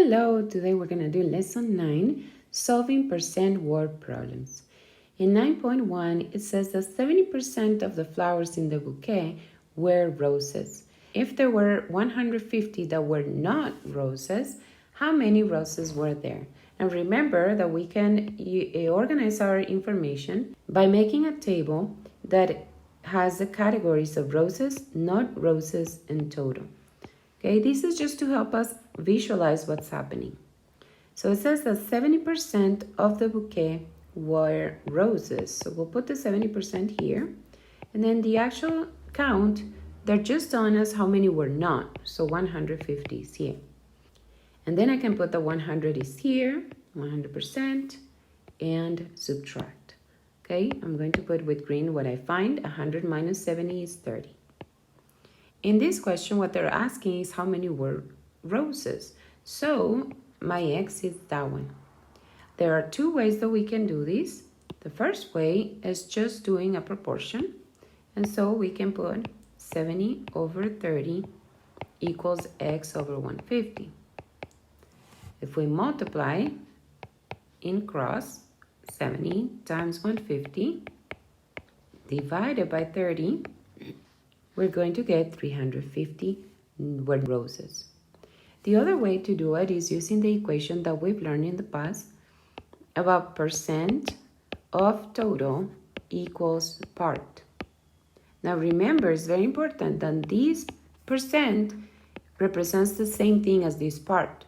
Hello, today we're going to do lesson 9, solving percent word problems. In 9.1, it says that 70% of the flowers in the bouquet were roses. If there were 150 that were not roses, how many roses were there? And remember that we can organize our information by making a table that has the categories of roses, not roses, and total. Okay, this is just to help us visualize what's happening. So it says that 70% of the bouquet were roses. So we'll put the 70% here. And then the actual count, they're just telling us how many were not. So 150 is here. And then I can put the 100 is here, 100%, and subtract. Okay, I'm going to put with green what I find. 100 minus 70 is 30. In this question, what they're asking is how many were roses. So my X is that one. There are two ways that we can do this. The first way is just doing a proportion. And so we can put 70 over 30 equals X over 150. If we multiply in cross, 70 times 150 divided by 30, we're going to get 350 word roses. The other way to do it is using the equation that we've learned in the past about percent of total equals part. Now remember, it's very important that this percent represents the same thing as this part.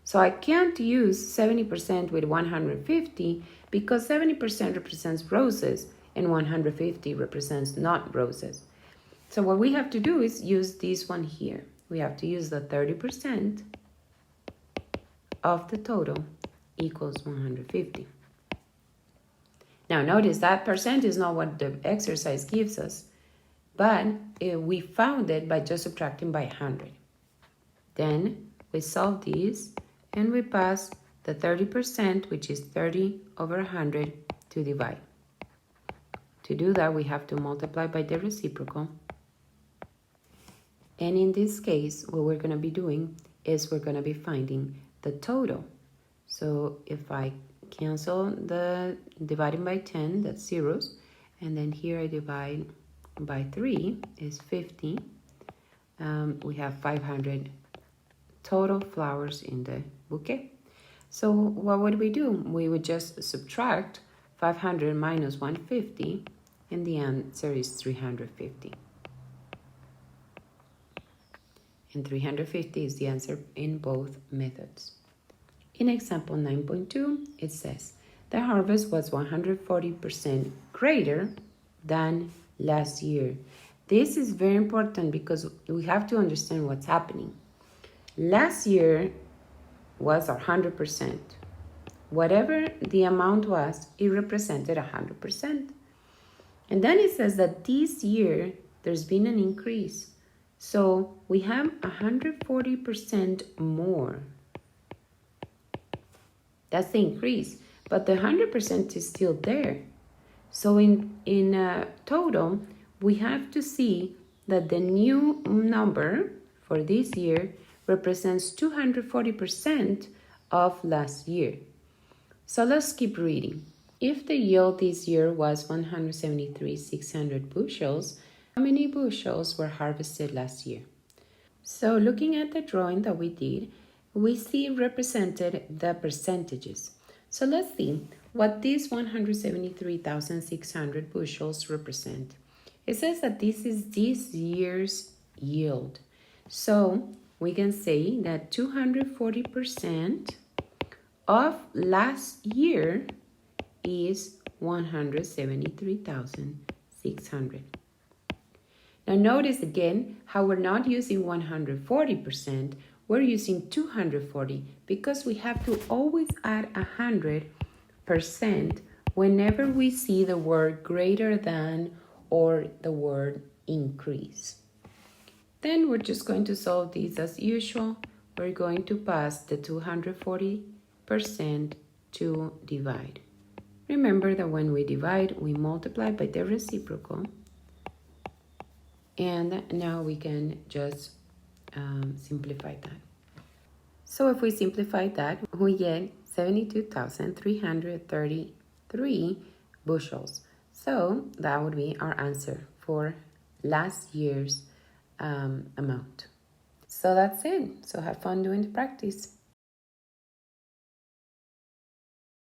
So I can't use 70% with 150 because 70% represents roses and 150 represents not roses. So what we have to do is use this one here. We have to use the 30% of the total equals 150. Now notice that percent is not what the exercise gives us, but we found it by just subtracting by 100. Then we solve this and we pass the 30%, which is 30 over 100, to divide. To do that, we have to multiply by the reciprocal. And in this case, what we're going to be doing is we're going to be finding the total. So if I cancel the dividing by 10, that's zeros. And then here I divide by 3 is 50. We have 500 total flowers in the bouquet. So what would we do? We would just subtract 500 minus 150, and the answer is 350. And 350 is the answer in both methods. In example 9.2, it says, the harvest was 140% greater than last year. This is very important because we have to understand what's happening. Last year was 100%. Whatever the amount was, it represented 100%. And then it says that this year, there's been an increase. So we have 140% more. That's the increase, but the 100% is still there. So in total, we have to see that the new number for this year represents 240% of last year. So let's keep reading. If the yield this year was 173,600 bushels, how many bushels were harvested last year? So looking at the drawing that we did, we see represented the percentages. So let's see what these 173,600 bushels represent. It says that this is this year's yield. So we can say that 240% of last year is 173,600. Now notice again how we're not using 140%, we're using 240 because we have to always add 100% whenever we see the word greater than or the word increase. Then we're just going to solve these as usual. We're going to pass the 240% to divide. Remember that when we divide, we multiply by the reciprocal. And now we can just simplify that. So if we simplify that, we get 72,333 bushels. So that would be our answer for last year's amount. So that's it. So have fun doing the practice.